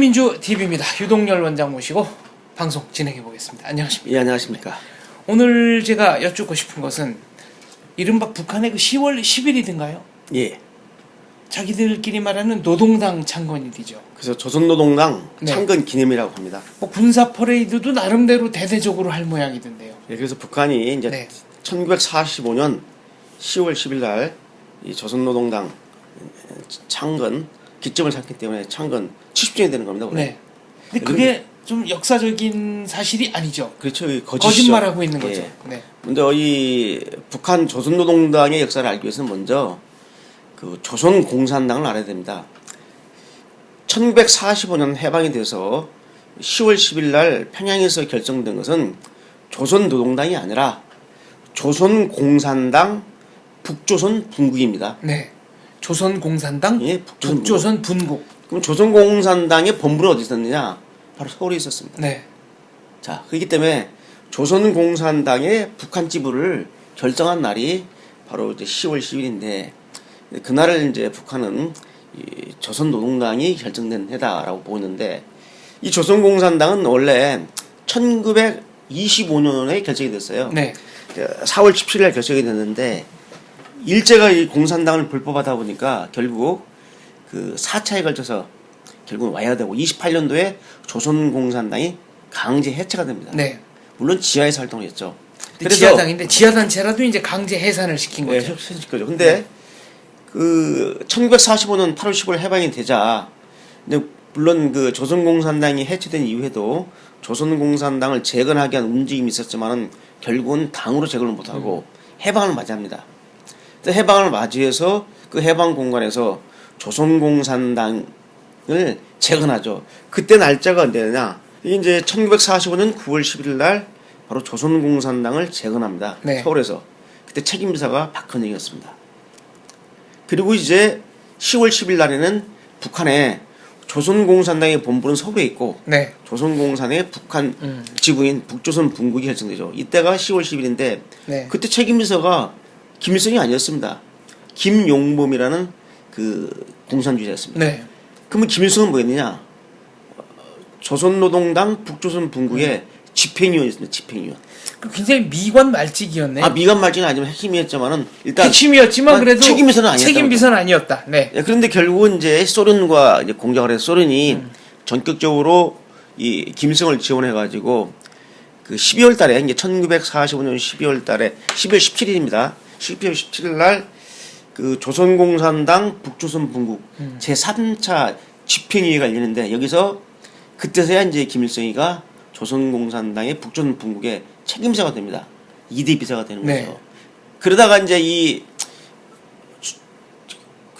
더민주 TV입니다. 유동열 원장 모시고 방송 진행해 보겠습니다. 안녕하십니까? 예, 안녕하십니까? 오늘 제가 여쭙고 싶은 것은 이른바 북한의 그 10월 10일이든가요? 예. 자기들끼리 말하는 노동당 창건일이죠. 그래서 조선노동당 네. 창건 기념이라고 합니다. 뭐 군사 퍼레이드도 나름대로 대대적으로 할 모양이던데요. 예, 그래서 북한이 이제 네. 1945년 10월 10일 날 이 조선노동당 창건 기점을 삼기 때문에 창건 70주년이 되는 겁니다. 원래. 네. 근데 그게 좀 역사적인 사실이 아니죠. 그렇죠. 거짓이죠. 거짓말하고 있는 거죠. 예. 네. 먼저 이 북한 조선노동당의 역사를 알기 위해서는 먼저 그 조선공산당을 알아야 됩니다. 1945년 해방이 돼서 10월 10일 날 평양에서 결정된 것은 조선노동당이 아니라 조선공산당 북조선 분국입니다. 네. 조선공산당, 예, 북조선 분국. 그럼 조선공산당의 본부는 어디 있었느냐? 바로 서울에 있었습니다. 네. 자, 그렇기 때문에 조선공산당의 북한 지부를 결정한 날이 바로 이제 10월 10일인데 그날을 이제 북한은 이 조선노동당이 결정된 해다라고 보고 있는데 이 조선공산당은 원래 1925년에 결정이 됐어요. 네. 4월 17일 결정이 됐는데 일제가 이 공산당을 불법하다 보니까 결국 그 4차에 걸쳐서 결국 와야 되고 28년도에 조선공산당이 강제 해체가 됩니다. 네. 물론 지하에서 활동을 했죠. 그래서 지하당인데 지하단체라도 이제 강제 해산을 시킨 거죠. 해체시킨 거죠. 근데 그 1945년 8월 15일 해방이 되자 근데 물론 그 조선공산당이 해체된 이후에도 조선공산당을 재건하기 위한 움직임이 있었지만은 결국은 당으로 재건을 못하고 해방을 맞이합니다. 해방을 맞이해서 그 해방 공간에서 조선공산당을 재건하죠. 그때 날짜가 언제냐? 이게 이제 1945년 9월 11일 날 바로 조선공산당을 재건합니다. 네. 서울에서. 그때 책임비서가 박헌영이었습니다. 그리고 이제 10월 10일 날에는 북한에 조선공산당의 본부는 서울에 있고 네. 조선공산의 북한 지부인 북조선 분국이 결정되죠. 이때가 10월 10일인데 네. 그때 책임비서가 김일성이 아니었습니다. 김용범이라는 그 공산주의자였습니다. 네. 그러면 김일성은 뭐였느냐? 조선노동당 북조선 분국의 집행위원이었습니다. 집행위원. 굉장히 미관 말직이었네. 아, 미관 말직은 아니지만 핵심이었지만은 일단 핵심이었지만 그래도 책임비서는 아니었다. 책임비서는 아니었다. 네. 예, 그런데 결국은 이제 소련과 이제 공작을 해서 소련이 전격적으로 이 김일성을 지원해가지고 그 12월 달에 이제 1945년 12월 달에 12월 17일입니다. 12월 17일 날 그 조선공산당 북조선 분국 제3차 집행위가 열리는데 여기서 그때서야 이제 김일성이가 조선공산당의 북조선 분국의 책임자가 됩니다. 2대 비서가 되는 네. 거죠. 그러다가 이제 이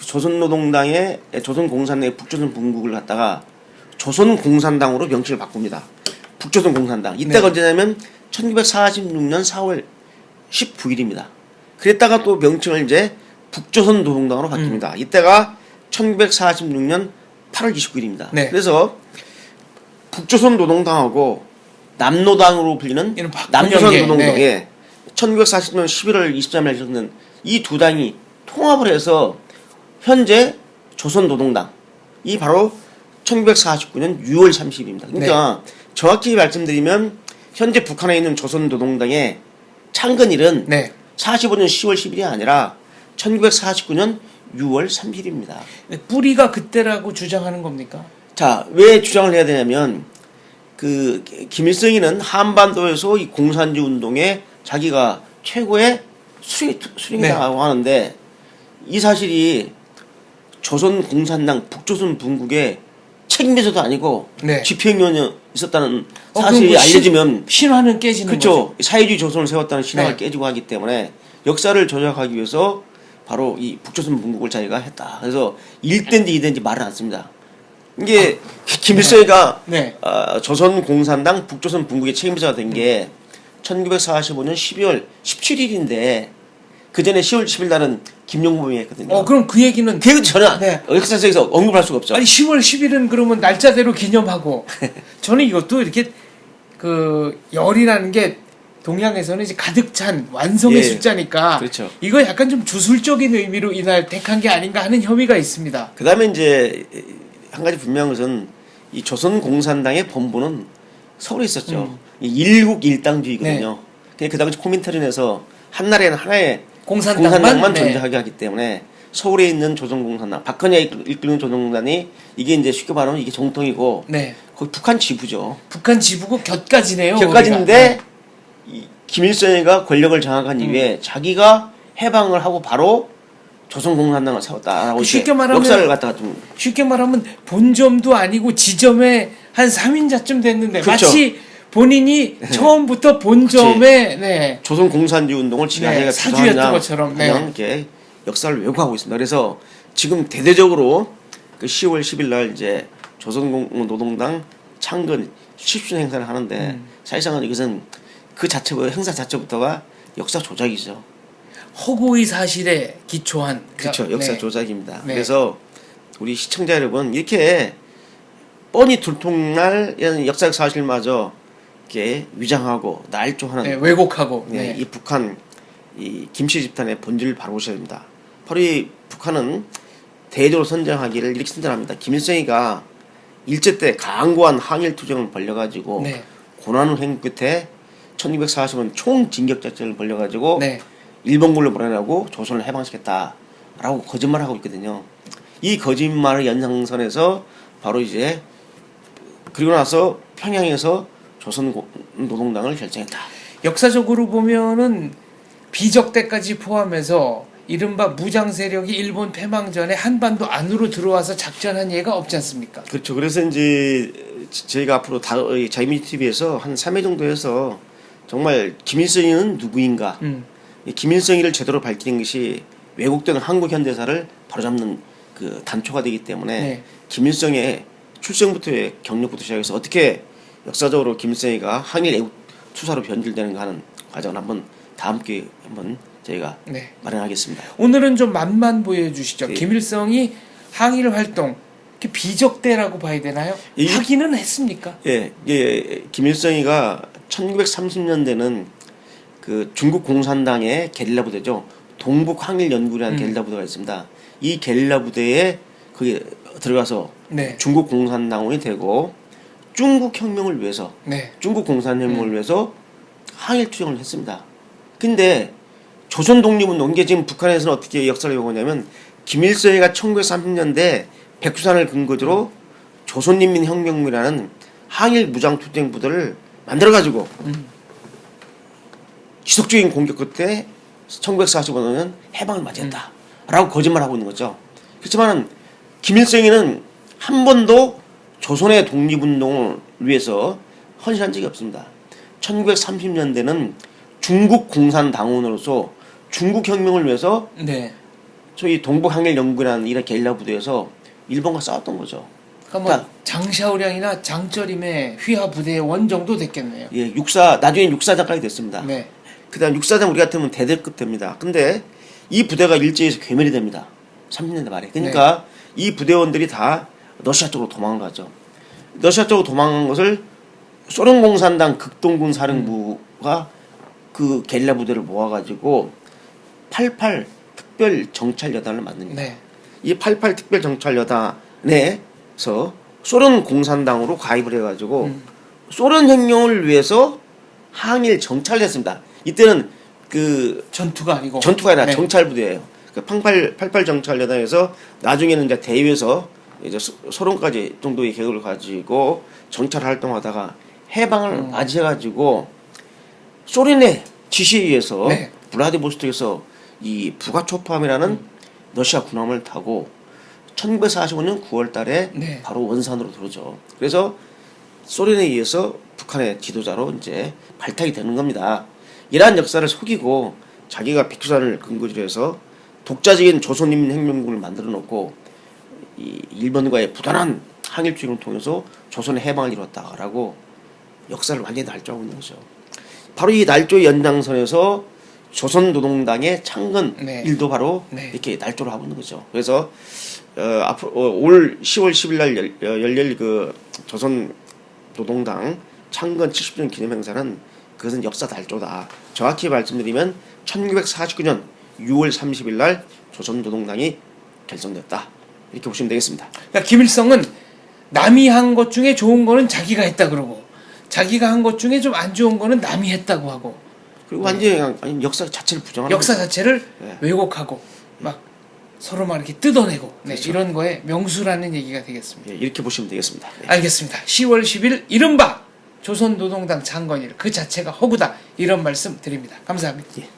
조선노동당의 조선공산당의 북조선 분국을 갖다가 조선공산당으로 명칭을 바꿉니다. 북조선공산당. 이때가 네. 언제냐면 1946년 4월 19일입니다. 그랬다가 또 명칭을 이제 북조선노동당으로 바뀝니다. 이때가 1946년 8월 29일입니다. 네. 그래서 북조선노동당하고 남노당으로 불리는 이런 박근영계, 남조선노동당에 네. 1940년 11월 23일 있었는 이 두 당이 통합을 해서 현재 조선노동당 이 바로 1949년 6월 30일입니다. 그러니까 정확히 말씀드리면 현재 북한에 있는 조선노동당의 창건일은 네. 45년 10월 10일이 아니라 1949년 6월 30일입니다. 뿌리가 그때라고 주장하는 겁니까? 자, 왜 주장을 해야 되냐면 그 김일성이는 한반도에서 이 공산주의 운동에 자기가 최고의 수령이라고 하는데 이 사실이 조선공산당 북조선 분국의 책임비서도 아니고 네. 집행위원이 있었다는 그럼 사실이 뭐 알려지면 신화는 깨지는 그렇죠. 거죠. 사회주의 조선을 세웠다는 신화가 네. 깨지고 하기 때문에 역사를 조작하기 위해서 바로 이 북조선 분국을 자기가 했다. 그래서 1대인지 2대인지 말을 안 씁니다. 이게 김일성이가 네. 조선공산당 북조선 분국의 책임자가 된 게 1945년 12월 17일인데 그 전에 10월 10일 날은 김용범이 했거든요. 그럼 그 얘기는 그 얘기 전혀 네. 역사책에서 언급할 수가 없죠. 아니 10월 10일은 그러면 날짜대로 기념하고 저는 이것도 이렇게 그 열이라는 게 동양에서는 이제 가득 찬 완성의 예. 숫자니까 그렇죠. 이거 약간 좀 주술적인 의미로 이날 택한 게 아닌가 하는 혐의가 있습니다. 그다음에 이제 한 가지 분명한 것은 이 조선공산당의 본부는 서울에 있었죠. 이 일국 일당주의거든요. 그 당시 코민터린에서 한나라에는 하나의 공산당만 네. 존재하게 하기 때문에 서울에 있는 조선공산당, 박헌희가 이끄는 조선공산이 이게 이제 쉽게 말하면 이게 정통이고 네. 거기 북한 지부죠. 북한 지부고 곁가지네요. 격가지인데 이 김일성이가 권력을 장악한 이후에 자기가 해방을 하고 바로 조선공산당을 세웠다라고 쉽게 말하면 역사를 갖다가 좀 쉽게 말하면 본점도 아니고 지점에 한 3인자쯤 됐는데 그렇죠. 마치 본인이 처음부터 본점에 네. 조선공산주의 운동을 지난해가 사주였던 것처럼 그냥 이렇게 역사를 왜곡하고 있습니다. 그래서 지금 대대적으로 그 10월 10일 날 이제 조선노동당 창건 10주년 행사를 하는데 사실상은 이것은 그 자체부터 행사 자체부터가 역사 조작이죠. 허구의 사실에 기초한 그렇죠. 역사 네. 조작입니다. 네. 그래서 우리 시청자 여러분 이렇게 뻔히 들통날 이런 역사적 사실마저 이렇게 위장하고 날조하는 네, 왜곡하고 네, 네. 이 북한 이 김씨 집단의 본질을 바로 보셔야 됩니다. 바로 이 북한은 대대적으로 선전하기를 이렇게 선전합니다. 김일성이가 일제 때 강고한 항일 투쟁을 벌려가지고 네. 고난을 행 끝에 1940년 총진격 작전을 벌려가지고 네. 일본군을 몰아내고 조선을 해방시켰다라고 거짓말하고 있거든요. 이 거짓말의 연장선에서 바로 이제 그리고 나서 평양에서 조선노동당을 결정했다. 역사적으로 보면은 비적 때까지 포함해서 이른바 무장 세력이 일본 패망 전에 한반도 안으로 들어와서 작전한 예가 없지 않습니까? 그렇죠. 그래서 이제 저희가 앞으로 자유민주 TV에서 한 3회 정도 해서 정말 김일성이는 누구인가, 이 김일성이를 제대로 밝히는 것이 왜곡되는 한국 현대사를 바로잡는 그 단초가 되기 때문에 네. 김일성의 출생부터의 경력부터 시작해서 어떻게 역사적으로 김일성이가 항일 애국 투사로 변질되는가 하는 과정을 한번 다음 기회에 한번 저희가 네. 마련하겠습니다. 오늘은 좀 맛만 보여주시죠. 네. 김일성이 항일 활동 이렇게 비적대라고 봐야 되나요? 하기는 했습니까? 예, 김일성이가 1930년대는 그 중국 공산당의 게릴라 부대죠. 동북 항일 연구라는 게릴라 부대가 있습니다. 이 게릴라 부대에 거기 들어가서 네. 중국 공산당원이 되고 중국 혁명을 위해서 네. 중국 공산혁명을 위해서 항일 투쟁을 했습니다. 근데 조선 독립운동 이게 지금 북한에서는 어떻게 역사를 요구하냐면 김일성이가 1930년대 백두산을 근거지로 조선인민혁명이라는 항일 무장투쟁 부대를 만들어가지고 지속적인 공격 끝에 1945년 해방을 맞이했다라고 거짓말하고 있는 거죠. 그렇지만 김일성이는 한 번도 조선의 독립운동을 위해서 헌신한 적이 없습니다. 1930년대는 중국 공산당원으로서 중국 혁명을 위해서 네. 저희 동북항일연구라는 이런 게릴라 부대에서 일본과 싸웠던 거죠. 그러니까 뭐 장샤오량이나 장쩌림의 휘하 부대의 원정도 됐겠네요. 예, 나중에 육사장까지 됐습니다. 네. 그다음 육사장 우리 같으면 대대급 됩니다. 근데 이 부대가 일제에서 괴멸이 됩니다. 30년대 말에. 그러니까 이 부대원들이 다 러시아 쪽으로 도망을 가죠. 러시아 쪽으로 도망간 것을 소련 공산당 극동군 사령부가 그 게릴라 부대를 모아가지고 88 특별 정찰 여단을 만듭니다. 네. 이 88 특별 정찰 여단에서 소련 공산당으로 가입을 해가지고 소련 혁명을 위해서 항일 정찰을 했습니다. 이때는 그 전투가 아니고 전투가 아니라 네. 정찰 부대예요. 그 88 정찰 여단에서 나중에는 이제 대위에서 이제 소련까지 정도의 계획을 가지고 정찰 활동하다가 해방을 맞이해가지고 소련의 지시에 의해서 네. 블라디보스톡에서 이 부가초팜이라는 러시아 군함을 타고 1945년 9월달에 네. 바로 원산으로 들어오죠. 그래서 소련에 의해서 북한의 지도자로 이제 발탁이 되는 겁니다. 이러한 역사를 속이고 자기가 백두산을 근거지로 해서 독자적인 조선인민혁명군을 만들어 놓고 이 일본과의 부단한 항일 투쟁을 통해서 조선의 해방을 이뤘다라고 역사를 완전히 날조하고 있는 거죠. 바로 이 날조의 연장선에서 조선노동당의 창건 네. 일도 바로 네. 이렇게 날조를 하고 있는 거죠. 그래서 앞으로 올 10월 10일 날 열릴 그 조선노동당 창건 70주년 기념 행사는 그것은 역사 날조다. 정확히 말씀드리면 1949년 6월 30일 날 조선노동당이 결성됐다. 이렇게 보시면 되겠습니다. 그러니까 김일성은 남이 한 것 중에 좋은 거는 자기가 했다 그러고 자기가 한 것 중에 좀 안 좋은 거는 남이 했다고 하고 그리고 완전히 아니, 역사 자체를 부정하는 역사 거죠. 자체를 네. 왜곡하고 막 서로 막 이렇게 뜯어내고 네, 그렇죠. 이런 거에 명수라는 얘기가 되겠습니다. 예, 이렇게 보시면 되겠습니다. 네. 알겠습니다. 10월 10일 이른바 조선노동당 창건일 그 자체가 허구다 이런 말씀 드립니다. 감사합니다. 예.